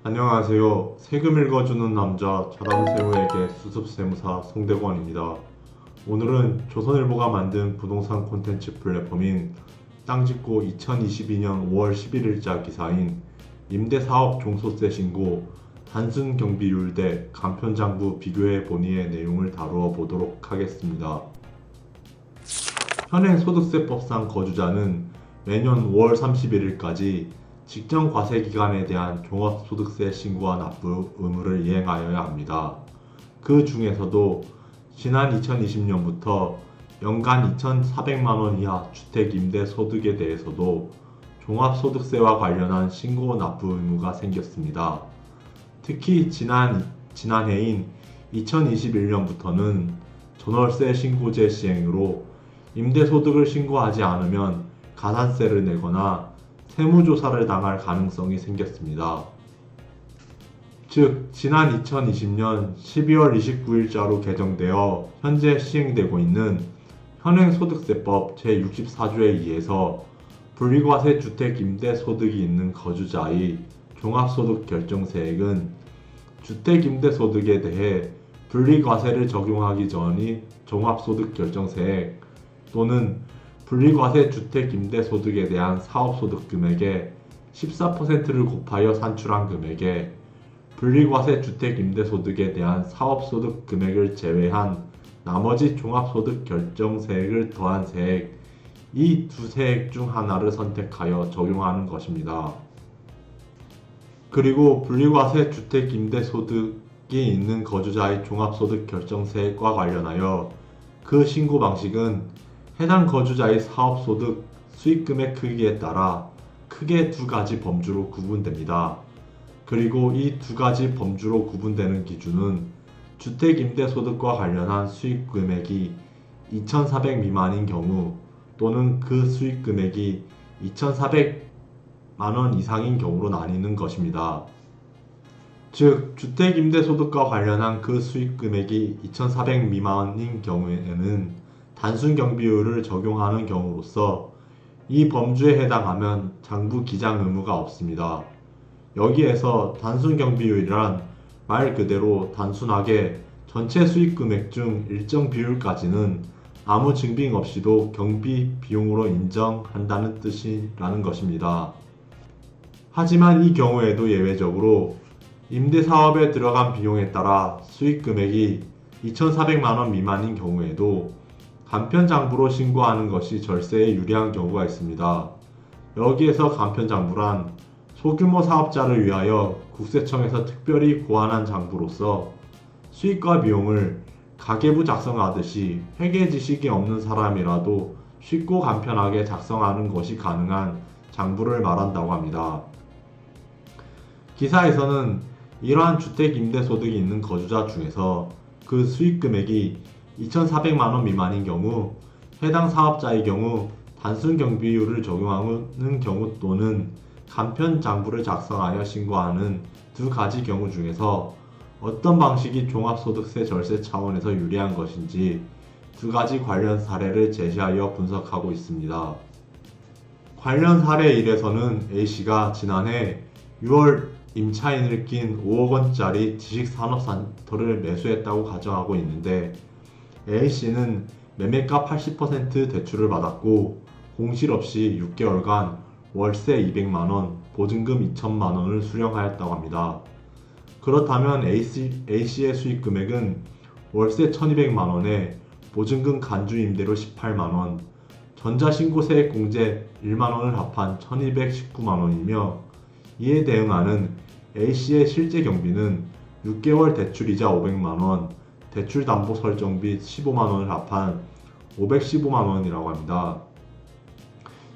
안녕하세요. 세금 읽어주는 남자 자담세무에게 수습세무사 송대관입니다. 오늘은 조선일보가 만든 부동산 콘텐츠 플랫폼인 땅짓고 2022년 5월 11일자 기사인 임대사업 종소세 신고 단순 경비율 대 간편장부 비교해 보니의 내용을 다루어 보도록 하겠습니다. 현행 소득세법상 거주자는 매년 5월 31일까지 직전 과세 기간에 대한 종합소득세 신고와 납부 의무를 이행하여야 합니다. 그 중에서도 지난 2020년부터 연간 2,400만원 이하 주택 임대 소득에 대해서도 종합소득세와 관련한 신고 납부 의무가 생겼습니다. 특히 지난해인 2021년부터는 전월세 신고제 시행으로 임대소득을 신고하지 않으면 가산세를 내거나 세무조사를 당할 가능성이 생겼습니다. 즉, 지난 2020년 12월 29일자로 개정되어 현재 시행되고 있는 현행소득세법 제64조에 의해서 분리과세 주택 임대소득이 있는 거주자의 종합소득 결정세액은 주택 임대소득에 대해 분리과세를 적용하기 전의 종합소득 결정세액 또는 분리과세 주택 임대소득에 대한 사업소득 금액의 14%를 곱하여 산출한 금액에 분리과세 주택 임대소득에 대한 사업소득 금액을 제외한 나머지 종합소득 결정세액을 더한 세액, 이 두 세액 중 하나를 선택하여 적용하는 것입니다. 그리고 분리과세 주택 임대소득이 있는 거주자의 종합소득 결정세액과 관련하여 그 신고 방식은 해당 거주자의 사업소득, 수익금의 크기에 따라 크게 두 가지 범주로 구분됩니다. 그리고 이 두 가지 범주로 구분되는 기준은 주택 임대소득과 관련한 수익금액이 2,400 미만인 경우 또는 그 수익금액이 2,400만원 이상인 경우로 나뉘는 것입니다. 즉, 주택 임대소득과 관련한 그 수익금액이 2,400 미만인 경우에는 단순 경비율을 적용하는 경우로서 이 범주에 해당하면 장부 기장 의무가 없습니다. 여기에서 단순 경비율이란 말 그대로 단순하게 전체 수익 금액 중 일정 비율까지는 아무 증빙 없이도 경비 비용으로 인정한다는 뜻이라는 것입니다. 하지만 이 경우에도 예외적으로 임대사업에 들어간 비용에 따라 수익 금액이 2,400만원 미만인 경우에도 간편장부로 신고하는 것이 절세에 유리한 경우가 있습니다. 여기에서 간편장부란 소규모 사업자를 위하여 국세청에서 특별히 고안한 장부로서 수익과 비용을 가계부 작성하듯이 회계 지식이 없는 사람이라도 쉽고 간편하게 작성하는 것이 가능한 장부를 말한다고 합니다. 기사에서는 이러한 주택 임대소득이 있는 거주자 중에서 그 수익 금액이 2,400만원 미만인 경우, 해당 사업자의 경우 단순 경비율을 적용하는 경우 또는 간편 장부를 작성하여 신고하는 두 가지 경우 중에서 어떤 방식이 종합소득세 절세 차원에서 유리한 것인지 두 가지 관련 사례를 제시하여 분석하고 있습니다. 관련 사례 1에서는 A씨가 지난해 6월 임차인을 낀 5억원짜리 지식산업센터를 매수했다고 가정하고 있는데 A씨는 매매가 80% 대출을 받았고 공실 없이 6개월간 월세 200만원, 보증금 2천만원을 수령하였다고 합니다. 그렇다면 A씨의 수익 금액은 월세 1200만원에 보증금 간주임대료 18만원, 전자신고세액 공제 1만원을 합한 1219만원이며 이에 대응하는 A씨의 실제 경비는 6개월 대출이자 500만원, 대출담보 설정비 15만원을 합한 515만원이라고 합니다.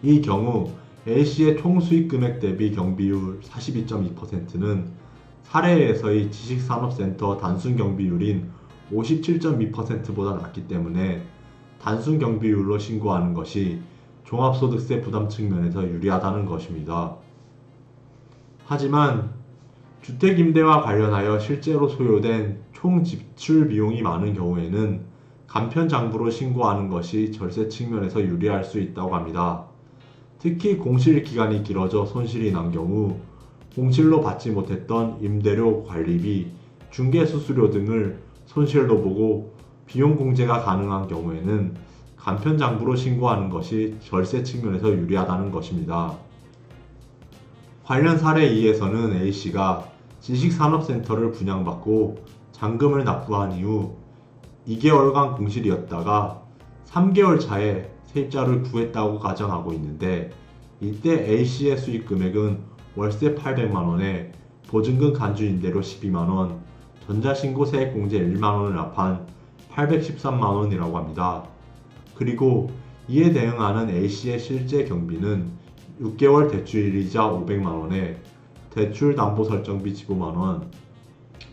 이 경우 A씨의 총 수익 금액 대비 경비율 42.2%는 사례에서의 지식산업센터 단순 경비율인 57.2%보다 낮기 때문에 단순 경비율로 신고하는 것이 종합소득세 부담 측면에서 유리하다는 것입니다. 하지만 주택임대와 관련하여 실제로 소요된 총 지출 비용이 많은 경우에는 간편장부로 신고하는 것이 절세 측면에서 유리할 수 있다고 합니다. 특히 공실 기간이 길어져 손실이 난 경우 공실로 받지 못했던 임대료 관리비, 중개수수료 등을 손실로 보고 비용 공제가 가능한 경우에는 간편장부로 신고하는 것이 절세 측면에서 유리하다는 것입니다. 관련 사례 2에서는 A씨가 지식산업센터를 분양받고 잔금을 납부한 이후 2개월간 공실이었다가 3개월 차에 세입자를 구했다고 가정하고 있는데, 이때 A씨의 수익 금액은 월세 800만원에 보증금 간주임대료 12만원, 전자신고 세액공제 1만원을 합한 813만원이라고 합니다. 그리고 이에 대응하는 A씨의 실제 경비는 6개월 대출이자 500만원에 대출 담보 설정비 15만원,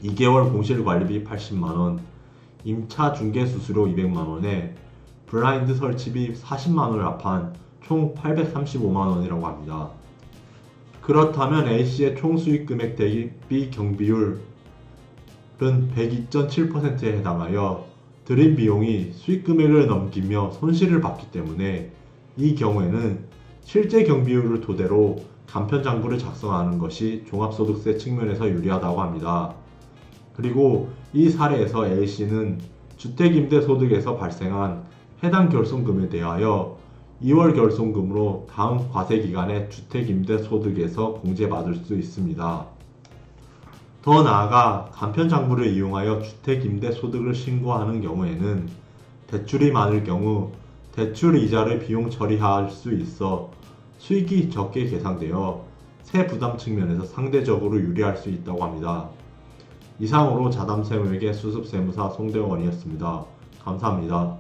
2개월 공실관리비 80만원, 임차 중개 수수료 200만원에 블라인드 설치비 40만원을 합한 총 835만원이라고 합니다. 그렇다면 A씨의 총 수익 금액 대비 경비율은 102.7%에 해당하여 들인 비용이 수익 금액을 넘기며 손실을 봤기 때문에 이 경우에는 실제 경비율을 토대로 간편장부를 작성하는 것이 종합소득세 측면에서 유리하다고 합니다. 그리고 이 사례에서 A씨는 주택임대소득에서 발생한 해당 결손금에 대하여 2월 결손금으로 다음 과세기간에 주택임대소득에서 공제받을 수 있습니다. 더 나아가 간편장부를 이용하여 주택임대소득을 신고하는 경우에는 대출이 많을 경우 대출 이자를 비용 처리할 수 있어 수익이 적게 계산되어 세부담 측면에서 상대적으로 유리할 수 있다고 합니다. 이상으로 자담세무에게 수습세무사 송대원이었습니다. 감사합니다.